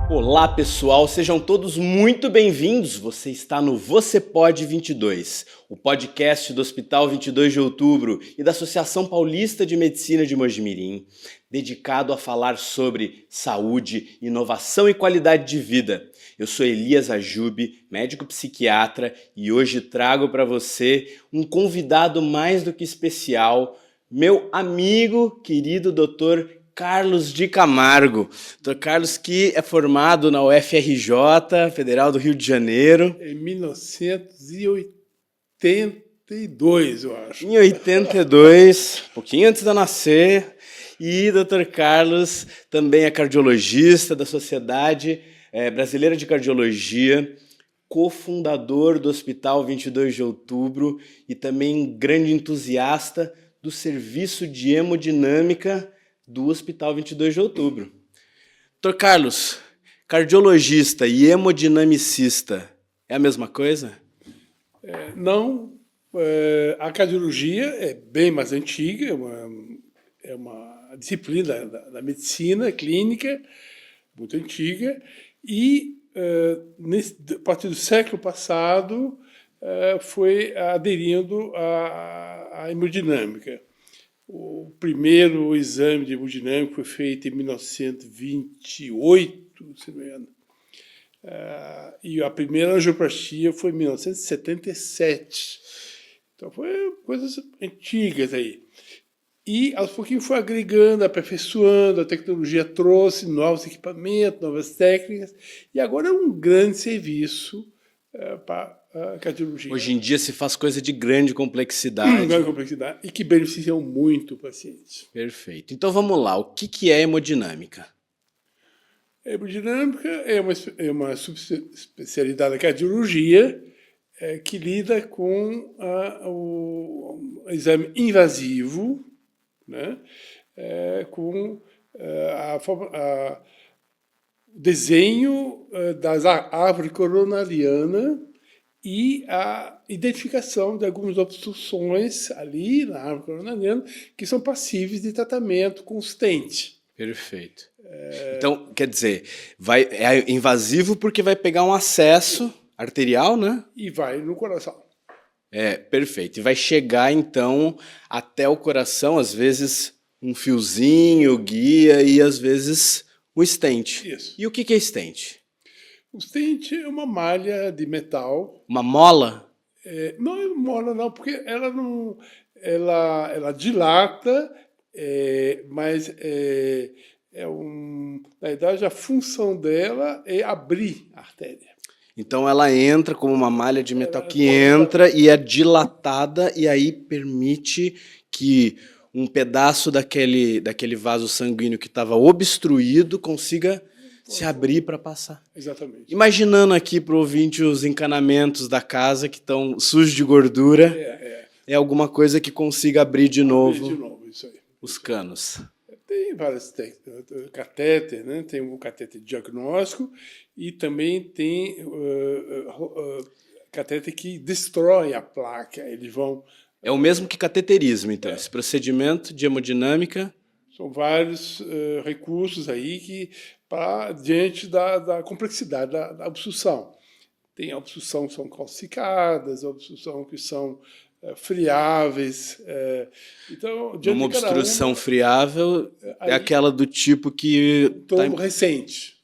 Olá pessoal, sejam todos muito bem-vindos. Você está no Você Pode 22, o podcast do Hospital 22 de Outubro e da Associação Paulista de Medicina de Mojimirim, dedicado a falar sobre saúde, inovação e qualidade de vida. Eu sou Elias Ajube, médico psiquiatra, e hoje trago para você um convidado mais do que especial, meu amigo, querido Dr. Carlos de Camargo. Dr. Carlos, que é formado na UFRJ, Federal do Rio de Janeiro. Em 1982, eu acho. Em 82, um pouquinho antes de eu nascer. E Dr. Carlos também é cardiologista da Sociedade Brasileira de Cardiologia, cofundador do Hospital 22 de Outubro e também grande entusiasta do serviço de hemodinâmica do Hospital 22 de Outubro. Dr. Carlos, cardiologista e hemodinamicista é a mesma coisa? Não, a cardiologia é bem mais antiga, é uma disciplina da medicina clínica, muito antiga, e a partir do século passado foi aderindo à hemodinâmica. O primeiro exame de hemodinâmica foi feito em 1928, se não me engano. E a primeira angioplastia foi em 1977. Então, foi coisas antigas aí. E, aos pouquinhos, foi agregando, aperfeiçoando, a tecnologia trouxe novos equipamentos, novas técnicas, e agora é um grande serviço para a cardiologia. Hoje em dia se faz coisa de grande complexidade. Grande complexidade, e que beneficiam muito o paciente. Perfeito. Então vamos lá, o que é hemodinâmica? A hemodinâmica é uma subespecialidade da cardiologia que lida com o exame invasivo, né, com o desenho das árvore coronariana e a identificação de algumas obstruções ali na árvore coronariana que são passíveis de tratamento com stent. Perfeito. Então, quer dizer, é invasivo porque vai pegar um acesso arterial, né? E vai no coração. Perfeito. E vai chegar, então, até o coração, às vezes um fiozinho, guia e às vezes o stent. Isso. E o que é stent? O stent é uma malha de metal. Uma mola? Não é mola não, porque ela não, ela dilata, mas na verdade a função dela é abrir a artéria. Então ela entra como uma malha de metal que entra e é dilatada e aí permite que um pedaço daquele vaso sanguíneo que estava obstruído consiga se abrir para passar. Exatamente. Imaginando aqui para o ouvinte os encanamentos da casa que estão sujos de gordura, é alguma coisa que consiga abrir de novo, isso aí. Os canos. Tem várias técnicas, catéter, né? Tem o catéter diagnóstico e também tem catéter que destrói a placa. Eles vão... É o mesmo que cateterismo, então, esse procedimento de hemodinâmica. São vários recursos aí que, diante da complexidade da obstrução. Tem a obstrução que são calcificadas, a obstrução que são friáveis. Então, uma obstrução friável é aquela do tipo que... Um trombo recente.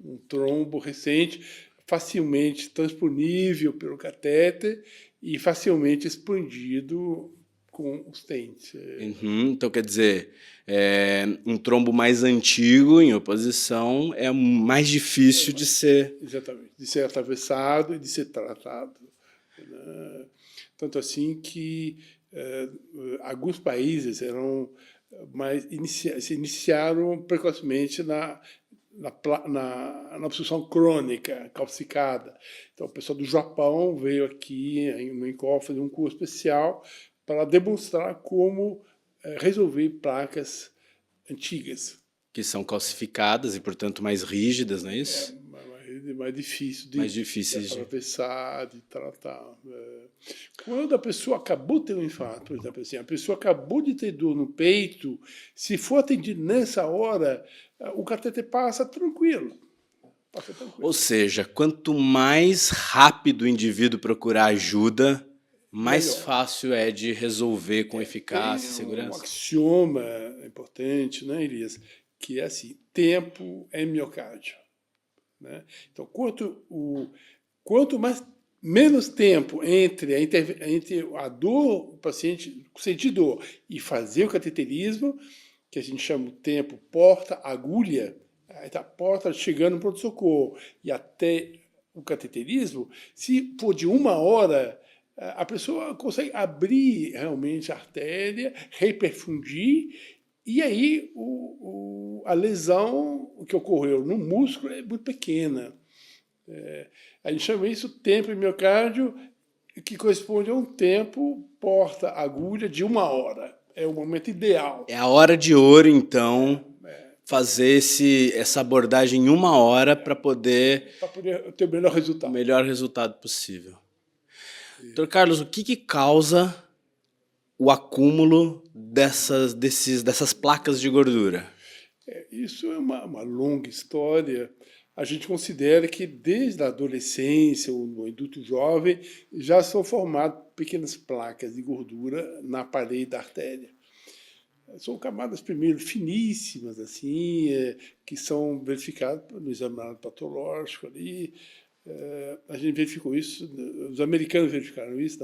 Um trombo recente, facilmente transponível pelo catéter e facilmente expandido com os stent. Então, quer dizer, um trombo mais antigo, em oposição, é mais difícil de ser... Exatamente, de ser atravessado e de ser tratado. Tanto assim que alguns países se iniciaram precocemente na obstrução crônica, calcificada. Então, o pessoal do Japão veio aqui no INCOL fazer um curso especial para demonstrar como resolver placas antigas. Que são calcificadas e, portanto, mais rígidas, não é isso? Mais difícil de atravessar, de tratar. Quando a pessoa acabou de ter um infarto, por exemplo, assim, a pessoa acabou de ter dor no peito, se for atendido nessa hora, o cateter passa tranquilo. passa tranquilo. Ou seja, quanto mais rápido o indivíduo procurar ajuda, mais Melhor. fácil é de resolver com eficácia e Tem um segurança. axioma importante, né, Elias, que é assim: tempo é miocárdio. Né? Então, quanto menos tempo entre a dor, o paciente sentir dor e fazer o cateterismo, que a gente chama o tempo porta-agulha, a porta chegando no pronto-socorro e até o cateterismo, se for de 1 hora, a pessoa consegue abrir realmente a artéria, reperfundir, e aí a lesão que ocorreu no músculo é muito pequena. A gente chama isso tempo em miocárdio, que corresponde a um tempo porta-agulha de 1 hora. É o momento ideal. É a hora de ouro, então, fazer essa abordagem em 1 hora para poder ter o melhor o resultado. melhor resultado possível. Doutor Carlos, o que causa o acúmulo dessas placas de gordura? Isso é uma longa história. A gente considera que desde a adolescência ou no adulto jovem já são formadas pequenas placas de gordura na parede da artéria. São camadas, primeiro, finíssimas, assim, que são verificadas no exame patológico ali. A gente verificou isso, os americanos verificaram isso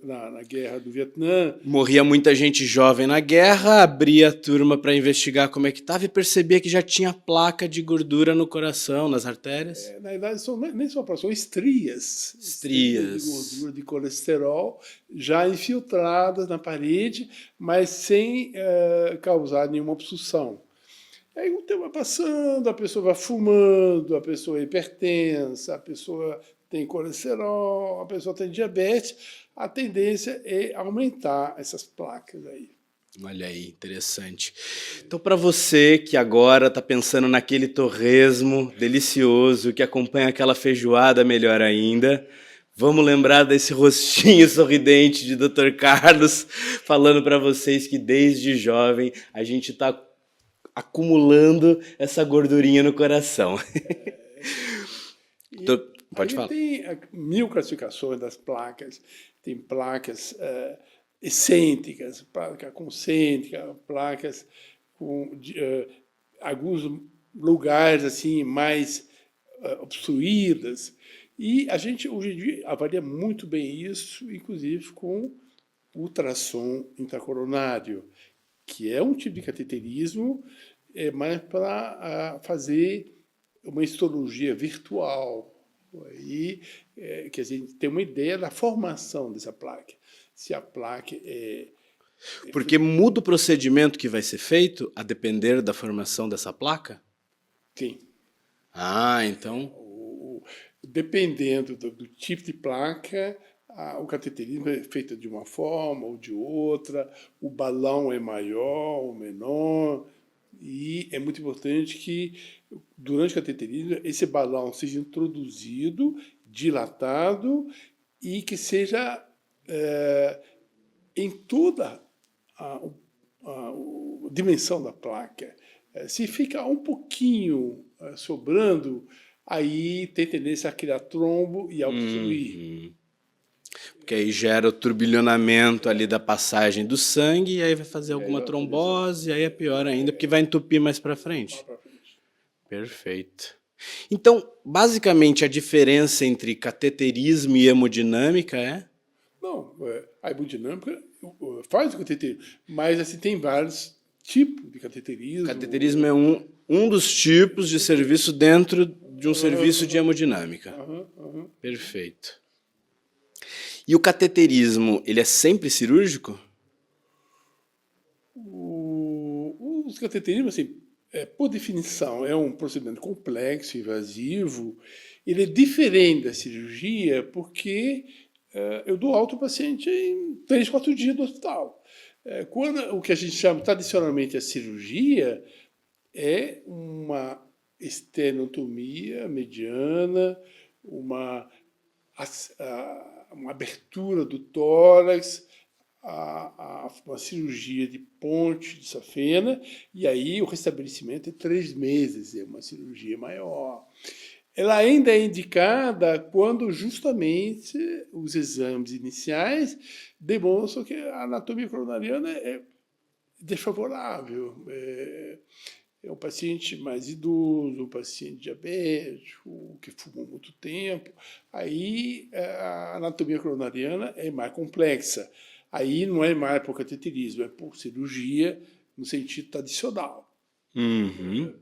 na guerra do Vietnã. Morria muita gente jovem na guerra, abria a turma para investigar como é que estava e percebia que já tinha placa de gordura no coração, nas artérias. Na verdade, nem são placas, são estrias. Estrias. De gordura, de colesterol, já infiltradas na parede, mas sem causar nenhuma obstrução. Aí o tempo vai passando, a pessoa vai fumando, a pessoa é hipertensa, a pessoa tem colesterol, a pessoa tem diabetes, a tendência é aumentar essas placas aí. Olha aí, interessante. Então, para você que agora está pensando naquele torresmo delicioso, que acompanha aquela feijoada melhor ainda, vamos lembrar desse rostinho sorridente de Dr. Carlos, falando para vocês que desde jovem a gente está acumulando essa gordurinha no coração. Pode falar. Tem 1000 classificações das placas. Tem placas excêntricas, placas concêntricas, placas com alguns lugares assim mais obstruídas. E a gente hoje em dia avalia muito bem isso, inclusive com ultrassom intracoronário, que é um tipo de cateterismo, mas para fazer uma histologia virtual. Aí que a gente tem uma ideia da formação dessa placa. Se a placa Porque muda o procedimento que vai ser feito a depender da formação dessa placa? Sim. Ah, então... Dependendo do tipo de placa, o cateterismo é feito de uma forma ou de outra, o balão é maior ou menor, e é muito importante que, durante o cateterismo, esse balão seja introduzido, dilatado, e que seja em toda a dimensão da placa. Se fica um pouquinho sobrando, aí tem tendência a criar trombo e a obstruir. Porque aí gera o turbilhonamento ali da passagem do sangue, e aí vai fazer alguma trombose, e aí é pior ainda, porque vai entupir mais para frente. Perfeito. Então, basicamente, a diferença entre cateterismo e hemodinâmica é? Não, a hemodinâmica faz o cateterismo, mas assim, tem vários tipos de cateterismo. O cateterismo é um dos tipos de serviço dentro de um serviço de hemodinâmica. Perfeito. E o cateterismo, ele é sempre cirúrgico? Os cateterismos, assim, por definição, é um procedimento complexo, invasivo. Ele é diferente da cirurgia porque eu dou alta ao paciente em 3, 4 dias do hospital. Quando o que a gente chama tradicionalmente a cirurgia é uma estenotomia mediana, uma abertura do tórax, uma cirurgia de ponte de safena, e aí o restabelecimento é 3 meses, é uma cirurgia maior. ela ainda é indicada quando justamente os exames iniciais demonstram que a anatomia coronariana é desfavorável. É um paciente mais idoso, um paciente diabético, que fumou muito tempo. Aí a anatomia coronariana é mais complexa. Aí não é mais por cateterismo, é por cirurgia no sentido tradicional. Uhum.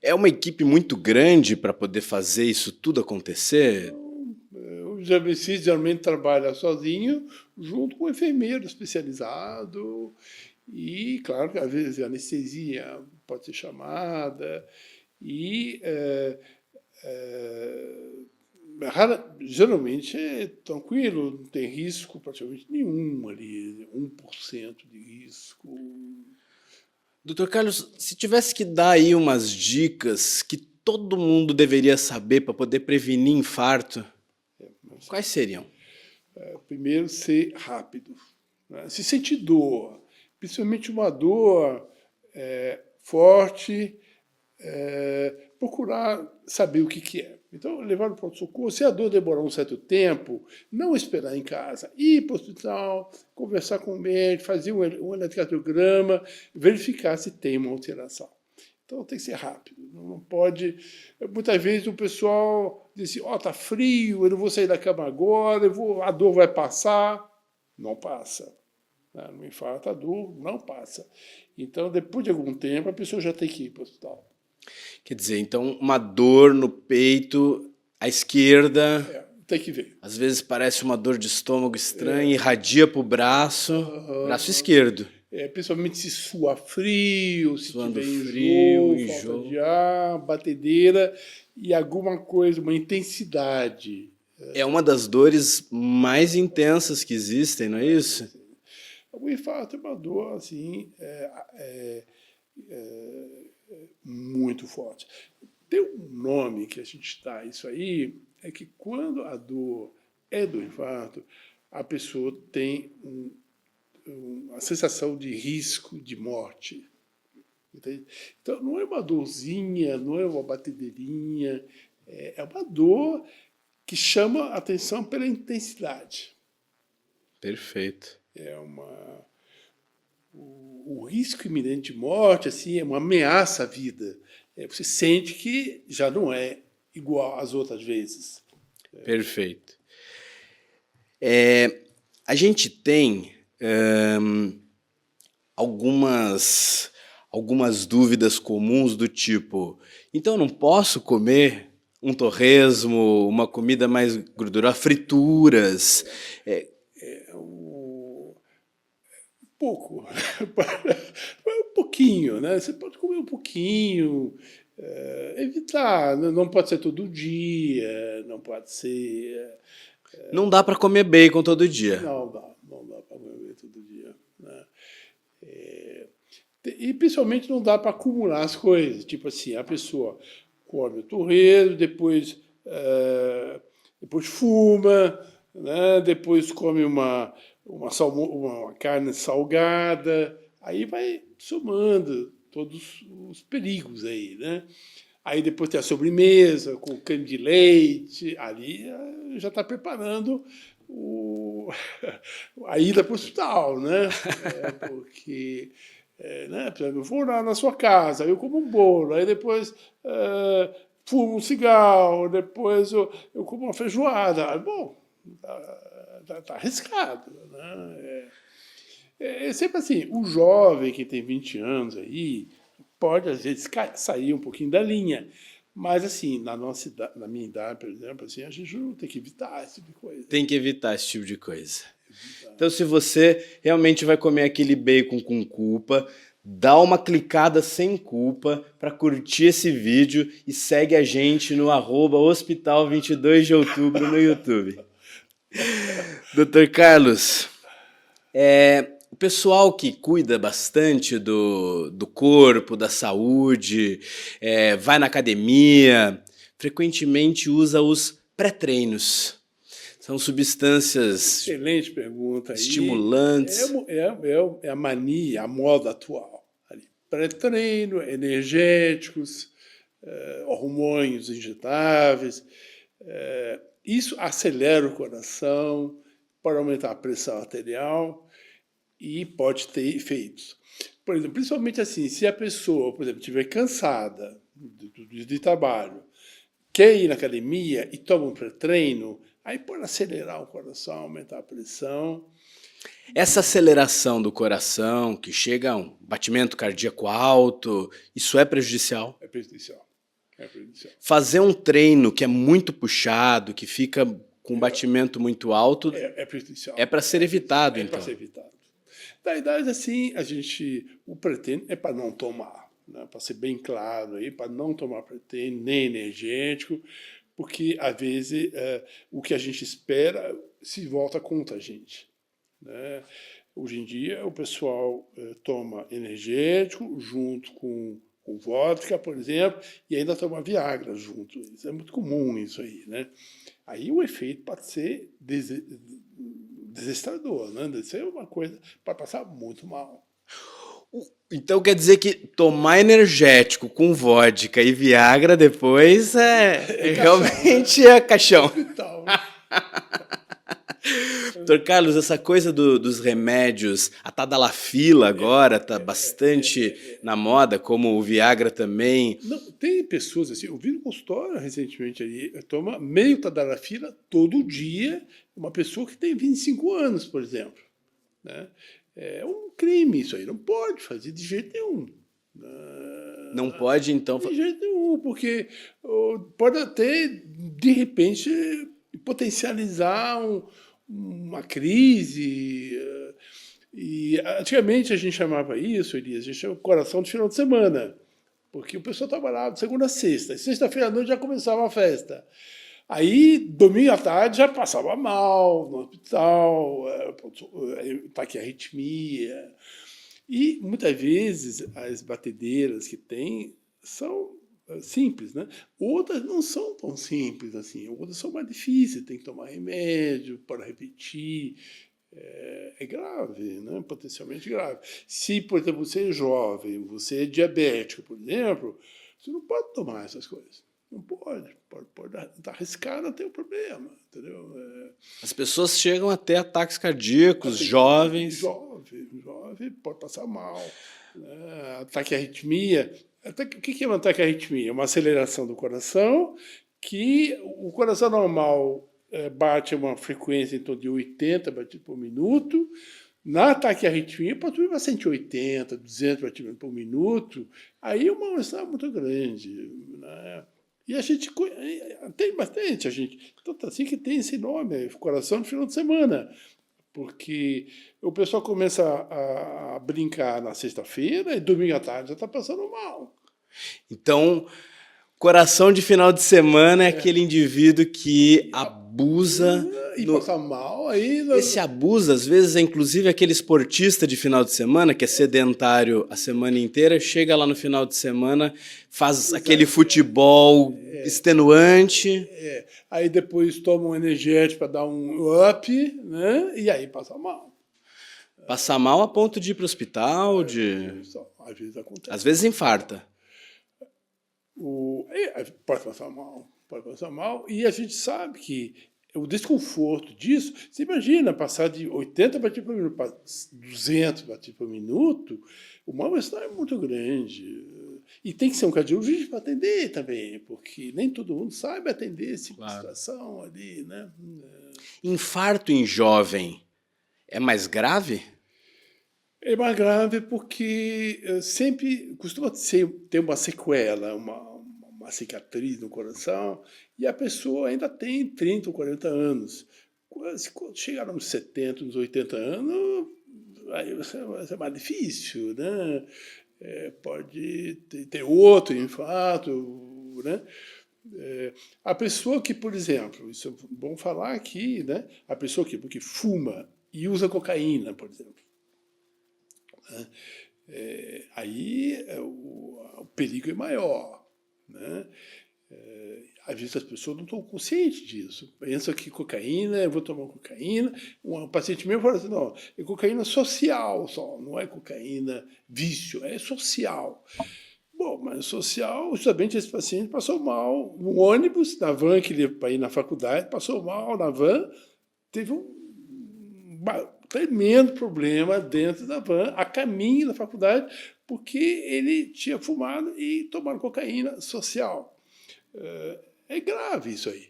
É uma equipe muito grande para poder fazer isso tudo acontecer? O AVC geralmente trabalha sozinho, junto com um enfermeiro especializado, e, claro, que às vezes a anestesia pode ser chamada, e geralmente é tranquilo, não tem risco praticamente nenhum ali, 1% de risco. Doutor Carlos, se tivesse que dar aí umas dicas que todo mundo deveria saber para poder prevenir infarto, quais seriam? Primeiro, ser rápido, né? Se sentir dor, principalmente uma dor forte, procurar saber o que é. Então, levar no pronto-socorro. Se a dor demorar um certo tempo, não esperar em casa. Ir para o hospital, conversar com o médico, fazer um eletrocardiograma, verificar se tem uma alteração. Então, tem que ser rápido. Não pode... Muitas vezes o pessoal diz assim, está frio, eu não vou sair da cama agora, a dor vai passar. Não passa. No infarto, a dor não passa. Então, depois de algum tempo, a pessoa já tem que ir para o hospital. Quer dizer, então, uma dor no peito, à esquerda... Tem que ver. Às vezes parece uma dor de estômago estranha, irradia para o braço esquerdo. Principalmente se suar frio, se Suando tiver frio, enjoo, falta de ar, batedeira e alguma coisa, uma intensidade. É uma das dores mais intensas que existem, não é isso? O infarto é uma dor assim, muito forte. Tem um nome que a gente dá isso aí, é que quando a dor é do infarto, a pessoa tem uma sensação de risco de morte. Entende? Então, não é uma dorzinha, não é uma batedeirinha, é uma dor que chama a atenção pela intensidade. Perfeito. O risco iminente de morte assim, é uma ameaça à vida. Você sente que já não é igual às outras vezes. Perfeito. A gente tem algumas dúvidas comuns do tipo, então eu não posso comer um torresmo, uma comida mais gordurosa, frituras? Pouco. Um pouquinho, né? Você pode comer um pouquinho, evitar, não pode ser todo dia, não pode ser... Não dá para comer bacon todo dia. Não dá para comer todo dia. Né? E principalmente não dá para acumular as coisas, tipo assim, a pessoa come o torresmo, depois fuma, né? Depois come uma carne salgada, aí vai somando todos os perigos aí, né? Aí depois tem a sobremesa com creme de leite, ali já está preparando a ida para o hospital, né? Porque, né, por exemplo, eu vou na sua casa, eu como um bolo, aí depois fumo um cigarro, depois eu como uma feijoada. Bom, tá arriscado, né? É sempre assim, o jovem que tem 20 anos aí pode, às vezes, sair um pouquinho da linha. Mas, assim, na minha idade, por exemplo, assim, a gente não tem que evitar esse tipo de coisa. Tem que evitar esse tipo de coisa. Então, se você realmente vai comer aquele bacon com culpa, dá uma clicada sem culpa para curtir esse vídeo e segue a gente no @hospital 22 de outubro no YouTube. Dr. Carlos, o pessoal que cuida bastante do corpo, da saúde, vai na academia, frequentemente usa os pré-treinos. São substâncias excelente pergunta aí. Estimulantes. É a mania, a moda atual. Pré-treino, energéticos, hormônios injetáveis. Isso acelera o coração, pode aumentar a pressão arterial e pode ter efeitos. Por exemplo, principalmente assim, se a pessoa, por exemplo, estiver cansada de trabalho, quer ir na academia e toma um pré-treino, aí pode acelerar o coração, aumentar a pressão. Essa aceleração do coração, que chega a um batimento cardíaco alto, isso é prejudicial? É prejudicial. É prejudicial. Fazer um treino que é muito puxado, que fica com um batimento muito alto, é prejudicial. É para ser evitado, então. É para ser evitado. Da idade, assim, o pré-treino é para não tomar, né? Para ser bem claro aí, para não tomar pré-treino, nem energético, porque, às vezes, o que a gente espera se volta contra a gente, né? Hoje em dia, o pessoal toma energético junto com vodka, por exemplo, e ainda toma Viagra junto. Isso é muito comum, isso aí, né? Aí o efeito pode ser desestrador, né? Isso é uma coisa para passar muito mal. Então quer dizer que tomar energético com vodka e Viagra depois realmente é caixão. Então, Doutor Carlos, essa coisa dos remédios, a Tadalafila agora está bastante na moda, como o Viagra também. não, tem pessoas assim, eu vi no consultório recentemente ali, toma meio Tadalafila todo dia, uma pessoa que tem 25 anos, por exemplo, né? É um crime isso aí, não pode fazer de jeito nenhum. Não pode, então. De jeito nenhum, porque pode até, de repente, potencializar uma crise. E antigamente a gente chamava isso, Elias, a gente chama coração de final de semana, porque o pessoal trabalhava de segunda a sexta, e sexta-feira à noite já começava a festa. Aí, domingo à tarde, já passava mal no hospital, taquiarritmia. E, muitas vezes, as batedeiras que tem são simples, né? Outras não são tão simples assim, outras são mais difíceis, tem que tomar remédio para repetir. É grave, né? Potencialmente grave. Se, por exemplo, você é jovem, você é diabético, por exemplo, você não pode tomar essas coisas. Não pode estar arriscado, tem um problema, entendeu? As pessoas chegam até ataques cardíacos, jovens. Jovem pode passar mal. Né? Ataque à arritmia. O que é um ataque à arritmia? É uma aceleração do coração, que o coração normal bate a uma frequência em torno de 80 batidos por minuto. Na ataque à arritmia, pode subir para 180, 200 batidos por minuto. Aí o mal-estar é muito grande, né? E a gente tem bastante, tanto assim que tem esse nome, coração de final de semana, porque o pessoal começa a brincar na sexta-feira e domingo à tarde já está passando mal. Então, coração de final de semana é aquele indivíduo que abusa. E passa mal aí. Esse abuso, às vezes, é inclusive aquele esportista de final de semana, que é sedentário a semana inteira, chega lá no final de semana, faz aquele futebol extenuante. Aí depois toma um energético para dar um up, né? E aí passa mal. Passa mal a ponto de ir para o hospital, Às vezes acontece. Às vezes infarta. Pode passar mal. E a gente sabe que o desconforto disso, você imagina passar de 80 batidos por minuto para 200 batidos por minuto, o mal-estar é muito grande. E tem que ser um cardiologista para atender também, porque nem todo mundo sabe atender essa situação ali, né? Infarto em jovem é mais grave? É mais grave porque sempre costuma ter uma sequela, uma cicatriz no coração, e a pessoa ainda tem 30 ou 40 anos. Quando chegar nos 70, nos 80 anos, aí vai ser mais difícil, né? Pode ter outro infarto, né? A pessoa que, por exemplo, isso é bom falar aqui, né? A pessoa que fuma e usa cocaína, por exemplo, aí o perigo é maior, né? Às vezes as pessoas não estão conscientes disso. Pensam que cocaína, eu vou tomar cocaína. Um paciente meu fala assim, não, é cocaína social só, não é cocaína vício, é social. Bom, mas social, justamente esse paciente passou mal no ônibus, na van que ele ia para ir na faculdade, passou mal na van, teve um tremendo problema dentro da van, a caminho da faculdade, porque ele tinha fumado e tomado cocaína social. É grave isso aí.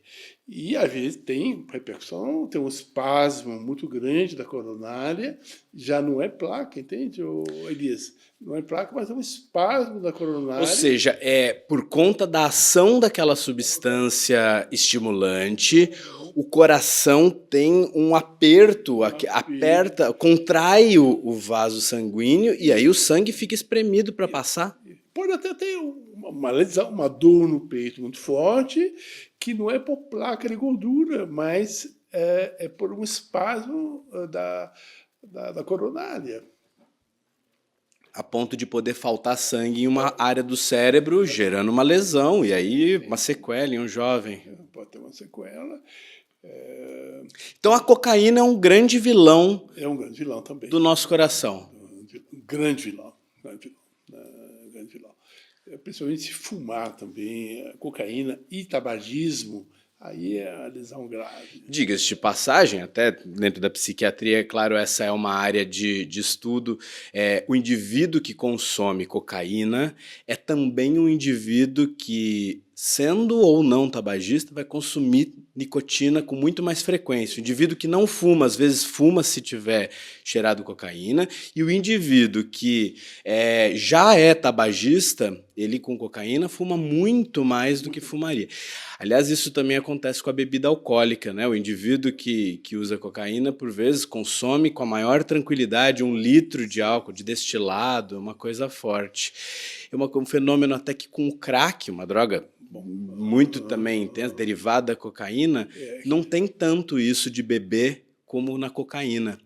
E às vezes tem repercussão, tem um espasmo muito grande da coronária, já não é placa, entende, Elias? Não é placa, mas é um espasmo da coronária. Ou seja, é por conta da ação daquela substância estimulante, o coração tem um aperto, aperta, contrai o vaso sanguíneo e aí o sangue fica espremido para passar. Pode até ter uma lesão, uma dor no peito muito forte, que não é por placa de gordura, mas é por um espasmo da coronária. A ponto de poder faltar sangue em uma área do cérebro, gerando uma lesão, e aí uma sequela em um jovem. Pode ter uma sequela. Então a cocaína é um grande vilão. É um grande vilão também. Do nosso coração. Grande vilão. Grande vilão. Principalmente se fumar também, cocaína e tabagismo, aí é a lesão grave. Diga-se de passagem, até dentro da psiquiatria, é claro, essa é uma área de estudo. O indivíduo que consome cocaína é também um indivíduo que, sendo ou não tabagista, vai consumir nicotina com muito mais frequência. O indivíduo que não fuma, às vezes fuma se tiver cheirado cocaína, e o indivíduo que já é tabagista, ele com cocaína fuma muito mais do que fumaria. Aliás, isso também acontece com a bebida alcoólica, né? O indivíduo que usa cocaína, por vezes, consome com a maior tranquilidade 1 litro de álcool, de destilado, uma coisa forte. É um fenômeno até que com o crack, uma droga muito também intensa, derivada da cocaína, não tem tanto isso de beber como na cocaína.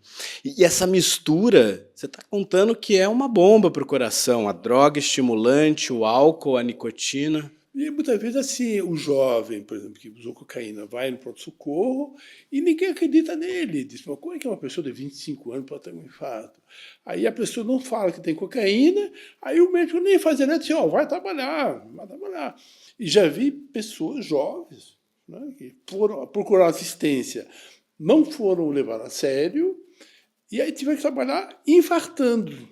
E essa mistura, você está contando que é uma bomba para o coração, a droga estimulante, o álcool, a nicotina. E muitas vezes assim, o jovem, por exemplo, que usou cocaína, vai no pronto-socorro e ninguém acredita nele. Diz, mas como é que uma pessoa de 25 anos pode ter um infarto? Aí a pessoa não fala que tem cocaína, aí o médico nem faz nada, diz, vai trabalhar. E já vi pessoas jovens, né, que foram procurar assistência, não foram levadas a sério, e aí tiveram que trabalhar infartando.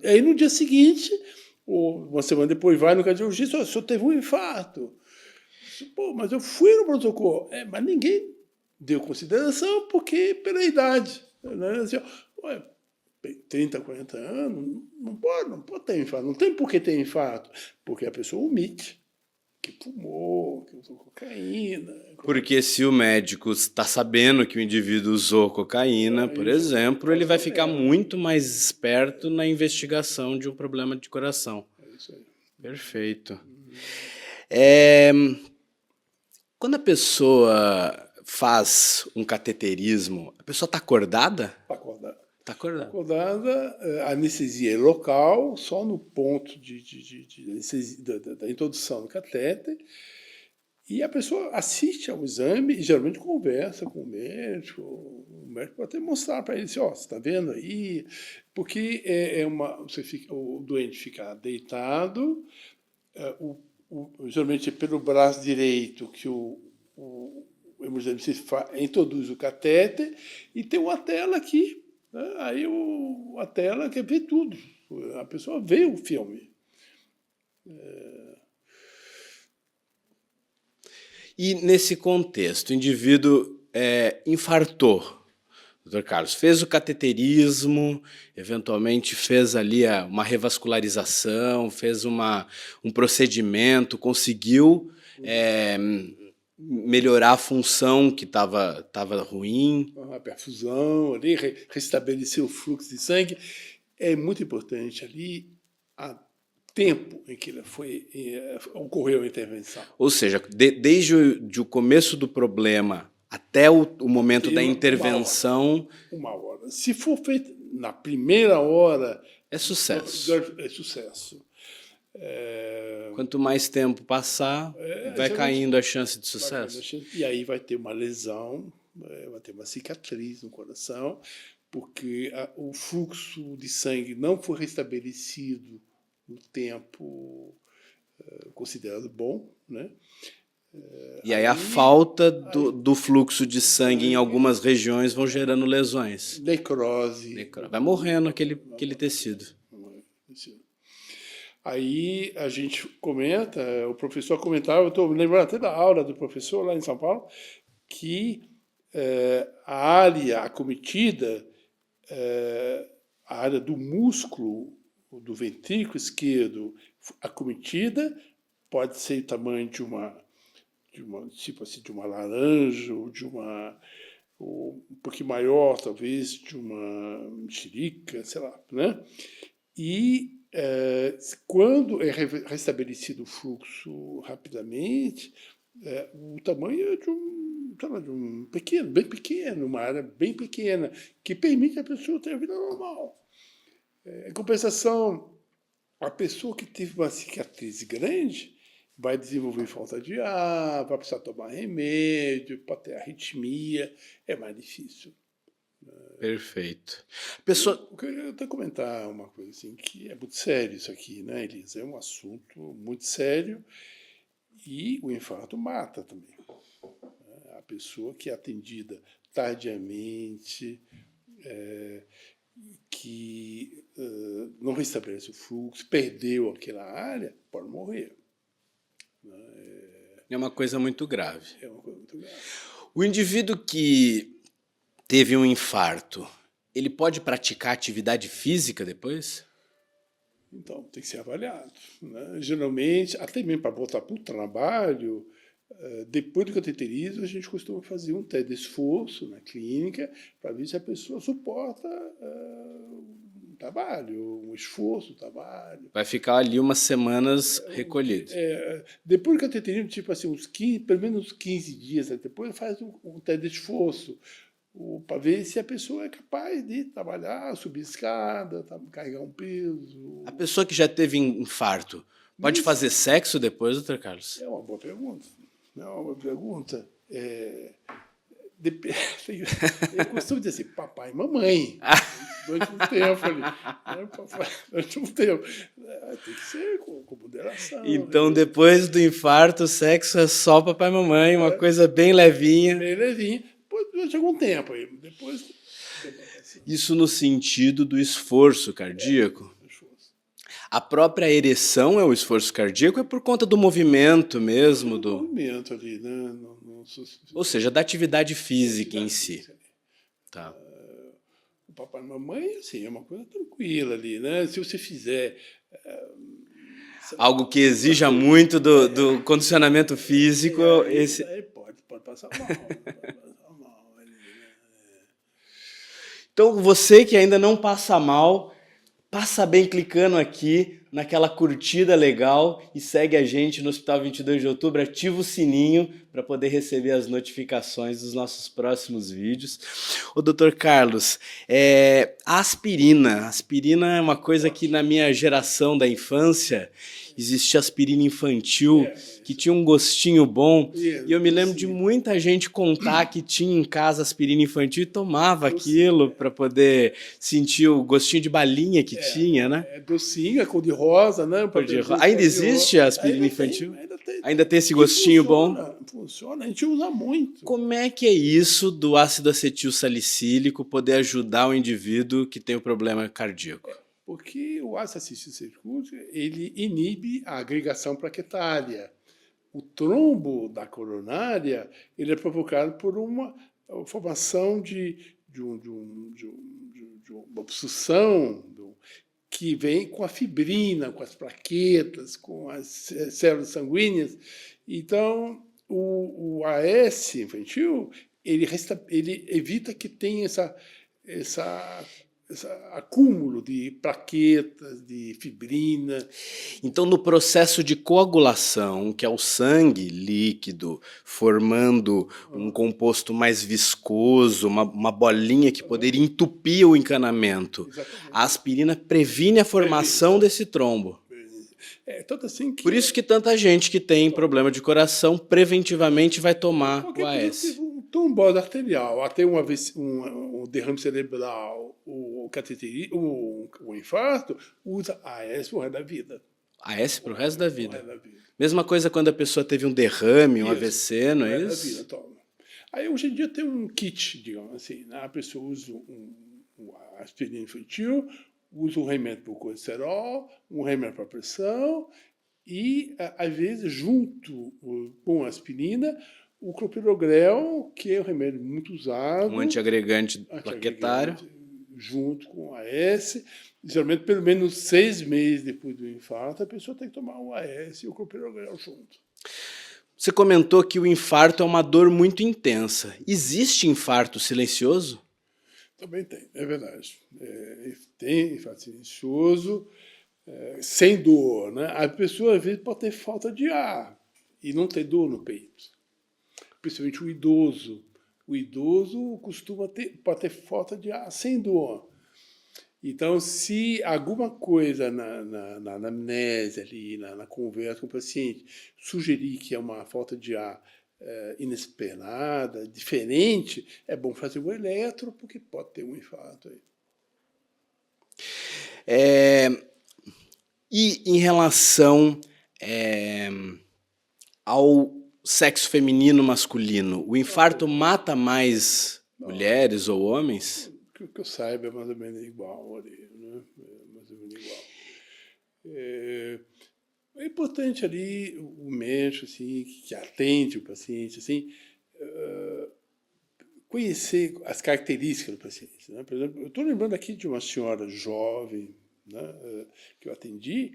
E aí no dia seguinte, ou uma semana depois, vai no cardiologista, o senhor teve um infarto. Pô, mas eu fui no pronto-socorro. Mas ninguém deu consideração porque pela idade. Né? Assim, 30, 40 anos, não pode ter infarto. Não tem por que ter infarto. Porque a pessoa omite que fumou, que usou cocaína. Porque se o médico está sabendo que o indivíduo usou cocaína, por exemplo, ele vai ficar muito mais esperto na investigação de um problema de coração. É isso aí. Perfeito. Quando a pessoa faz um cateterismo, a pessoa está acordada? Está acordada. Está acordada. Acordada, a anestesia é local, só no ponto da introdução do catéter, e a pessoa assiste ao exame e geralmente conversa com o médico pode até mostrar para ele, assim, você está vendo aí? Porque o doente fica deitado, geralmente é pelo braço direito que o hemodinamicista introduz o catéter, e tem uma tela aqui, né? Aí a tela quer ver tudo, a pessoa vê o filme. E nesse contexto, o indivíduo infartou, doutor Carlos, fez o cateterismo, eventualmente fez ali uma revascularização, fez um procedimento, conseguiu melhorar a função que estava ruim. A perfusão, ali, restabelecer o fluxo de sangue. É muito importante ali a tempo em que ocorreu a intervenção. Ou seja, desde o começo do problema até o momento da intervenção... Uma hora. Se for feito na primeira hora... É sucesso. É sucesso. Quanto mais tempo passar, vai caindo a chance de sucesso. E aí vai ter uma lesão, vai ter uma cicatriz no coração, porque o fluxo de sangue não foi restabelecido no tempo considerado bom, né? E aí a falta do fluxo de sangue em algumas regiões vão gerando lesões. Necrose. Vai morrendo aquele tecido. Aí a gente comenta, o professor comentava, eu estou me lembrando até da aula do professor lá em São Paulo, que a área acometida, a área do músculo do ventrículo esquerdo acometida pode ser o tamanho de uma tipo assim, de uma laranja, ou ou um pouquinho maior, talvez, de uma mexerica, sei lá, né? E quando é restabelecido o fluxo rapidamente, o tamanho é de um pequeno, bem pequeno, uma área bem pequena, que permite a pessoa ter a vida normal. Em compensação, a pessoa que teve uma cicatriz grande vai desenvolver falta de ar, vai precisar tomar remédio, pode ter arritmia, é mais difícil. Perfeito. Eu queria até comentar uma coisa assim, que é muito sério isso aqui, né, Elisa? É um assunto muito sério e o infarto mata também. A pessoa que é atendida tardiamente, que não restabelece o fluxo, perdeu aquela área, pode morrer. É uma coisa muito grave. É uma coisa muito grave. O indivíduo que teve um infarto, ele pode praticar atividade física depois? Então, tem que ser avaliado, né? Geralmente, até mesmo para voltar para o trabalho, depois do cateterismo, a gente costuma fazer um teste de esforço na clínica para ver se a pessoa suporta um trabalho, um esforço, um trabalho. Vai ficar ali umas semanas recolhido. Depois do cateterismo, tipo assim, pelo menos uns 15 dias depois, faz um teste de esforço para ver se a pessoa é capaz de trabalhar, subir escada, carregar um peso. A pessoa que já teve infarto pode fazer sexo depois, doutor Carlos? É uma boa pergunta. Eu costumo dizer assim, papai e mamãe. Durante um tempo ali. Durante um tempo. Tem que ser com moderação. Então, né? Depois do infarto, o sexo é só papai e mamãe, uma coisa bem levinha. Bem levinha. Durante algum tempo aí. Depois. Isso no sentido do esforço cardíaco? A própria ereção é o esforço cardíaco, é por conta do movimento mesmo? Do movimento ali, né? Ou seja, da atividade física em si. Tá. O papai e a mamãe, assim, é uma coisa tranquila ali, né? Se você fizer... algo que exija muito do condicionamento físico... Aí pode passar mal. Então, você que ainda não passa mal... Passa bem clicando aqui naquela curtida legal e segue a gente no Hospital 22 de Outubro, ativa o sininho para poder receber as notificações dos nossos próximos vídeos. Ô, doutor Carlos, a aspirina. A aspirina é uma coisa que na minha geração da infância existia aspirina infantil que tinha um gostinho bom e eu me lembro de muita gente contar que tinha em casa aspirina infantil e tomava aquilo para poder sentir o gostinho de balinha que tinha, né? É docinho, é cor de rosa, né? Ainda existe a aspirina infantil? Ainda tem esse gostinho bom? Funciona, a gente usa muito. Como é que é isso do ácido acetil salicílico poder ajudar o indivíduo que tem o problema cardíaco? Porque o ácido acetil salicílico, ele inibe a agregação plaquetária. O trombo da coronária, ele é provocado por uma formação de uma obstrução que vem com a fibrina, com as plaquetas, com as células sanguíneas. Então, o AS infantil, ele evita que tenha esse acúmulo de plaquetas, de fibrina. Então, no processo de coagulação, que é o sangue líquido formando um composto mais viscoso, uma bolinha que poderia entupir o encanamento, a aspirina previne a formação desse trombo. Tanto assim que... Por isso que tanta gente que tem problema de coração preventivamente vai tomar o AS. trombose arterial, até um derrame cerebral, o cateterismo, o infarto, usa AS pro resto da vida. AS pro resto da vida. Pro resto da vida. Mesma coisa quando a pessoa teve um derrame, um Isso, AVC, não é pro resto da isso? vida, toma. Aí hoje em dia tem um kit, digamos assim, né? A pessoa usa a aspirina infantil, usa um remédio para o colesterol, um remédio para a pressão e, às vezes, junto com a aspirina, o clopidogrel, que é um remédio muito usado. Um antiagregante plaquetário. Junto com o AS. Geralmente, pelo menos 6 meses depois do infarto, a pessoa tem que tomar o AS e o clopidogrel junto. Você comentou que o infarto é uma dor muito intensa. Existe infarto silencioso? Também tem, é verdade. Tem infarto silencioso, sem dor, né? A pessoa, às vezes, pode ter falta de ar e não ter dor no peito. Principalmente o idoso. O idoso pode ter falta de ar sem dor. Então, se alguma coisa na anamnese, ali, na conversa com o paciente, sugerir que é uma falta de ar inesperada, diferente, é bom fazer o eletro, porque pode ter um infarto aí. E em relação ao sexo feminino masculino, o infarto mata mais mulheres ou homens? Que eu saiba, é mais ou menos igual ali, né? Mais ou menos igual. É importante ali o médico assim, que atende o paciente assim, conhecer as características do paciente. Né? Por exemplo, eu estou lembrando aqui de uma senhora jovem, né, que eu atendi,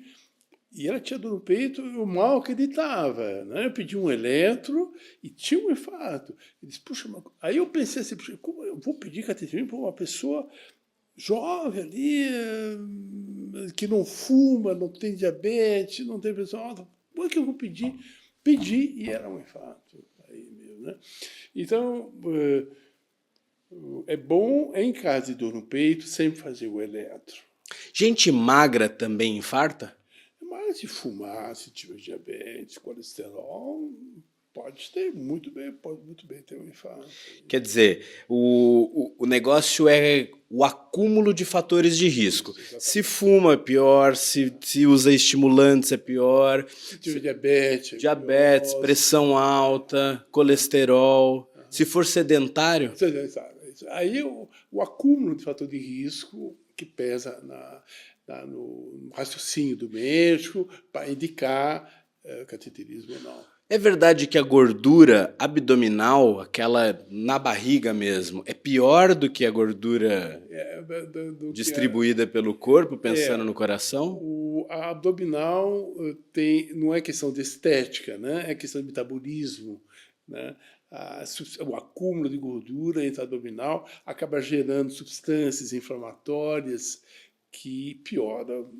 e ela tinha dor no peito, eu mal acreditava. Né? Eu pedi um eletro e tinha um infarto. Ele disse, puxa, aí eu pensei assim, puxa, como eu vou pedir cateterismo para uma pessoa jovem ali, que não fuma, não tem diabetes, não tem pressão alta? Como é que eu vou pedir? Pedi e era um infarto. Aí mesmo, né? Então, é bom, em caso de dor no peito, sempre fazer o eletro. Gente magra também infarta? Mas se fumar, se tiver diabetes, colesterol, pode muito bem ter um infarto. Quer dizer, o negócio é o acúmulo de fatores de risco. Se fuma é pior, se usa estimulantes é pior. Se tiver diabetes, pressão alta, colesterol. Se for sedentário... Aí o acúmulo de fator de risco que pesa no raciocínio do médico para indicar cateterismo ou não. É verdade que a gordura abdominal, aquela na barriga mesmo, é pior do que a gordura distribuída pelo corpo, pensando no coração? A abdominal não é questão de estética, né? É questão de metabolismo. Né? O acúmulo de gordura intra-abdominal acaba gerando substâncias inflamatórias que pioram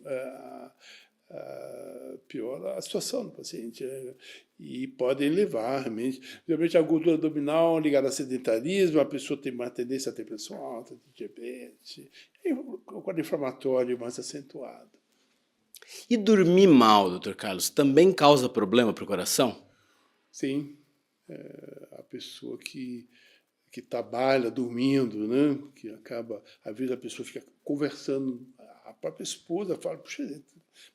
a situação do paciente e podem levar realmente. Geralmente a gordura abdominal ligada ao sedentarismo, a pessoa tem uma tendência a ter pressão alta, diabetes, e o quadro inflamatório mais acentuado. E dormir mal, Dr. Carlos, também causa problema para o coração? Sim. A pessoa que trabalha dormindo, né? Que acaba, às vezes a pessoa fica conversando, a própria esposa fala, puxa,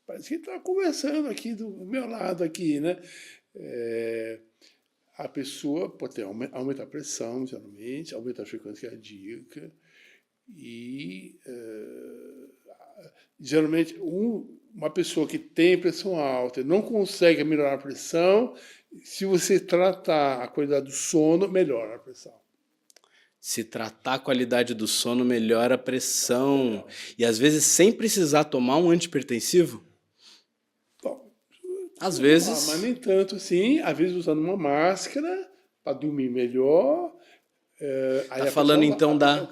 parece que está conversando aqui do meu lado aqui, né? A pessoa pode aumentar a pressão, geralmente, aumentar a frequência cardíaca e geralmente uma pessoa que tem pressão alta e não consegue melhorar a pressão, se você tratar a qualidade do sono, melhora a pressão. Se tratar a qualidade do sono, melhora a pressão. E às vezes sem precisar tomar um antihipertensivo? Bom, às vezes. Mas nem tanto assim. Às vezes usando uma máscara para dormir melhor. Está falando então da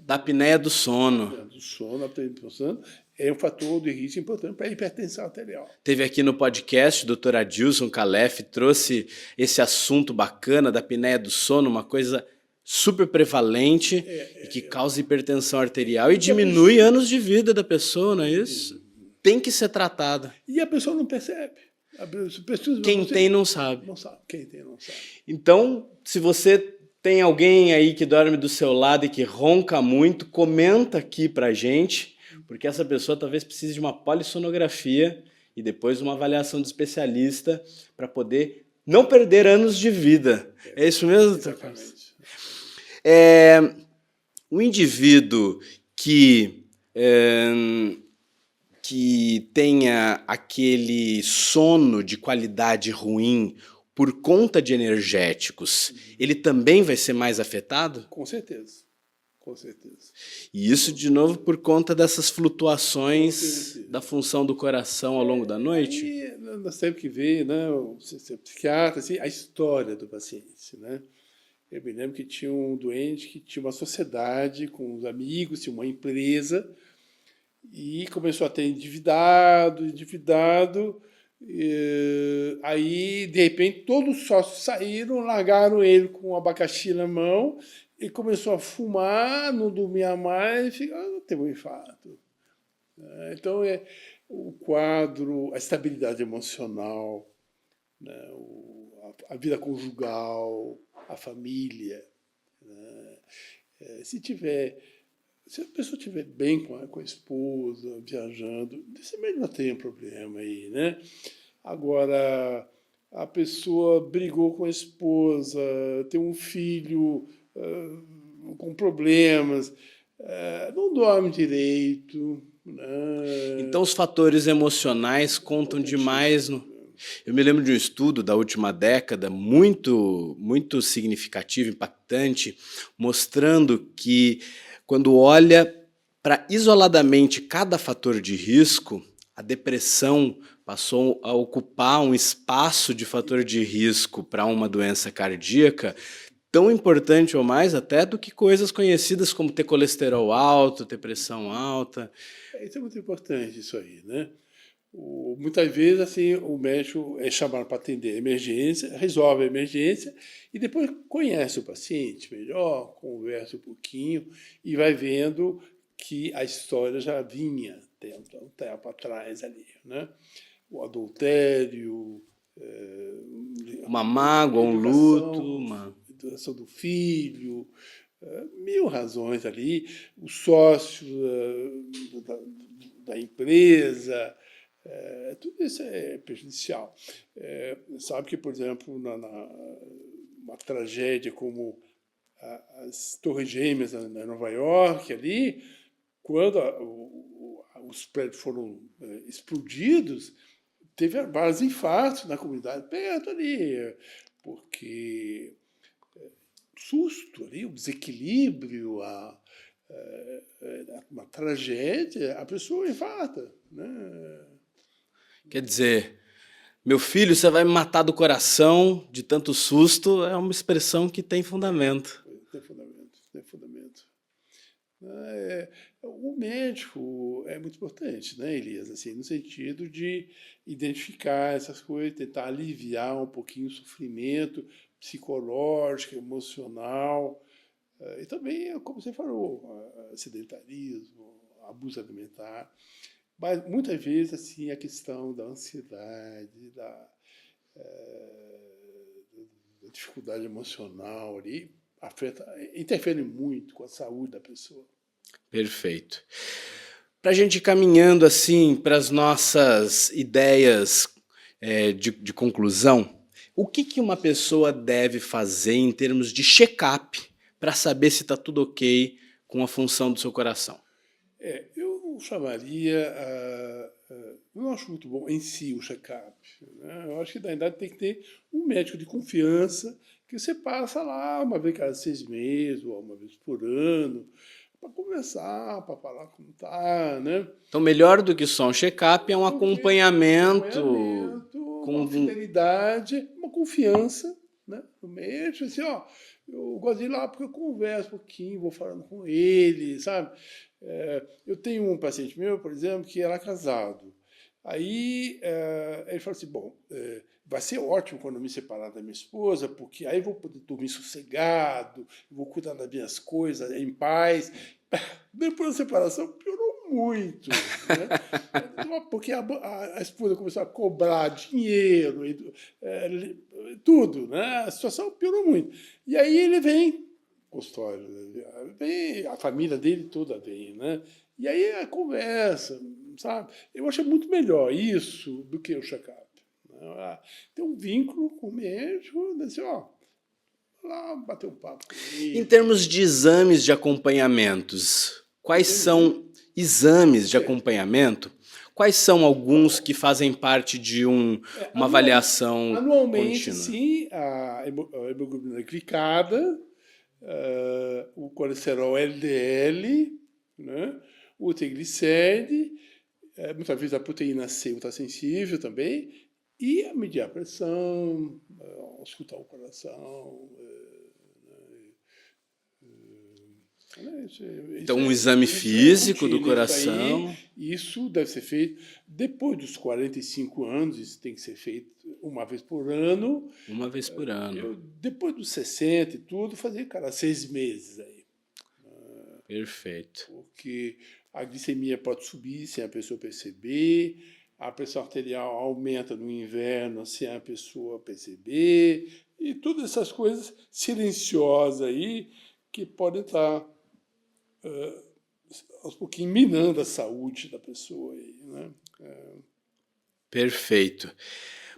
apneia do sono. A apneia do sono é um fator de risco importante para a hipertensão arterial. Teve aqui no podcast, o Dr. Adilson Calef trouxe esse assunto bacana da apneia do sono, uma coisa super prevalente e que causa hipertensão arterial e diminui anos de vida da pessoa, não é isso? Tem que ser tratada. E a pessoa não percebe. Quem tem não sabe. Não sabe. Quem tem não sabe. Então, se você tem alguém aí que dorme do seu lado e que ronca muito, comenta aqui pra gente, porque essa pessoa talvez precise de uma polissonografia e depois uma avaliação de especialista para poder não perder anos de vida. É isso mesmo? Exatamente. O indivíduo que tenha aquele sono de qualidade ruim por conta de energéticos, ele também vai ser mais afetado? Com certeza. Com certeza. E isso, de novo, por conta dessas flutuações da função do coração ao longo da noite? E nós temos que ver, né, o psiquiatra, assim, a história do paciente, né? Eu me lembro que tinha um doente que tinha uma sociedade com os amigos, tinha uma empresa, e começou a ter endividado, aí, de repente, todos os sócios saíram, largaram ele com um abacaxi na mão, e começou a fumar, não dormia mais, e teve um infarto. Então, o quadro, a estabilidade emocional, né, a vida conjugal, a família, né, se a pessoa estiver bem com a esposa, viajando, isso mesmo não tem um problema aí, né? Agora, a pessoa brigou com a esposa, tem um filho com problemas, não dorme direito, né? Então, os fatores emocionais contam demais. Eu me lembro de um estudo da última década, muito, muito significativo, impactante, mostrando que, quando olha para isoladamente cada fator de risco, a depressão passou a ocupar um espaço de fator de risco para uma doença cardíaca tão importante ou mais até do que coisas conhecidas como ter colesterol alto, ter pressão alta. Isso é muito importante, isso aí, né? Muitas vezes, assim, o médico é chamado para atender a emergência, resolve a emergência e depois conhece o paciente melhor, conversa um pouquinho e vai vendo que a história já vinha um tempo atrás ali, né? O adultério, uma mágoa, um luto, educação do filho, mil razões ali, o sócio da empresa, tudo isso é prejudicial. Sabe que, por exemplo, uma tragédia como as Torres Gêmeas na Nova York, ali, quando os prédios foram explodidos, teve vários infartos na comunidade perto ali, porque susto ali, o desequilíbrio, uma tragédia, a pessoa infarta, né? Quer dizer, meu filho, você vai me matar do coração de tanto susto, é uma expressão que tem fundamento. Tem fundamento. O médico é muito importante, né, Elias? Assim, no sentido de identificar essas coisas, tentar aliviar um pouquinho o sofrimento psicológico, emocional, e também, como você falou, sedentarismo, abuso alimentar. Mas, muitas vezes, assim, a questão da ansiedade, da dificuldade emocional ali, interfere muito com a saúde da pessoa. Perfeito. Para a gente ir caminhando assim para as nossas ideias de conclusão, o que uma pessoa deve fazer em termos de check-up para saber se está tudo ok com a função do seu coração? Eu chamaria, eu não acho muito bom em si o check-up, né? Eu acho que, na verdade, tem que ter um médico de confiança que você passa lá uma vez cada 6 meses ou uma vez por ano, para conversar, para falar como está, né? Então, melhor do que só um check-up é um acompanhamento com uma fidelidade, uma confiança, né, no médico, assim, eu gosto de ir lá porque eu converso um pouquinho, vou falando com ele, sabe? Eu tenho um paciente meu, por exemplo, que era casado. Aí ele falou assim, bom, vai ser ótimo quando eu me separar da minha esposa, porque aí eu vou poder dormir sossegado, vou cuidar das minhas coisas em paz. Depois da separação, piorou muito. Né? porque a esposa começou a cobrar dinheiro, tudo, né? A situação piorou muito. E aí ele vem, consultório, vem, a família dele toda vem, né? E aí a conversa, sabe? Eu acho muito melhor isso do que o check-up. Né? Tem um vínculo com o médico, assim, ó, lá bater um papo com ele. Em termos de exames de acompanhamentos, quais são exames de acompanhamento? Quais são alguns que fazem parte de uma avaliação anualmente, contínua? Sim, a hemoglobina glicada, o colesterol LDL, né, o triglicéride, muitas vezes a proteína C ultrassensível também, e a medir a pressão, escutar o coração. Então, um exame físico do coração. Isso deve ser feito depois dos 45 anos, isso tem que ser feito uma vez por ano. Uma vez por ano. Depois dos 60 e tudo, fazer cada 6 meses aí. Perfeito. Porque a glicemia pode subir sem a pessoa perceber, a pressão arterial aumenta no inverno sem a pessoa perceber, e todas essas coisas silenciosas aí que podem estar aos pouquinhos minando a saúde da pessoa aí, né? Perfeito.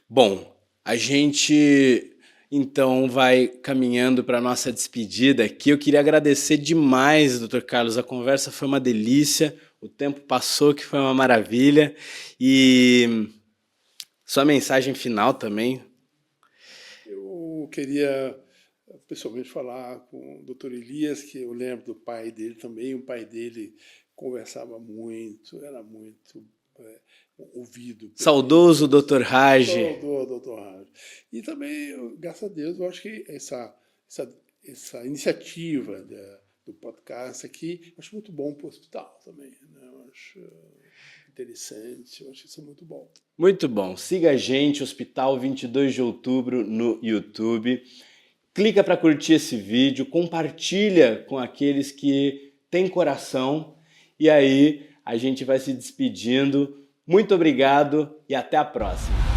Bom, a gente então vai caminhando para a nossa despedida aqui. Eu queria agradecer demais, Dr. Carlos, a conversa foi uma delícia, o tempo passou, que foi uma maravilha, e sua mensagem final também. Eu queria pessoalmente falar com o Dr. Elias, que eu lembro do pai dele também. O pai dele conversava muito, era muito ouvido. Saudoso Dr. Raj. Saudoso Dr. Raj. E também, graças a Deus, eu acho que essa iniciativa do podcast aqui, eu acho muito bom para o hospital também. Né? Eu acho interessante, eu acho isso muito bom. Muito bom. Siga a gente, Hospital 22 de Outubro, no YouTube. Clica para curtir esse vídeo, compartilha com aqueles que têm coração e aí a gente vai se despedindo. Muito obrigado e até a próxima.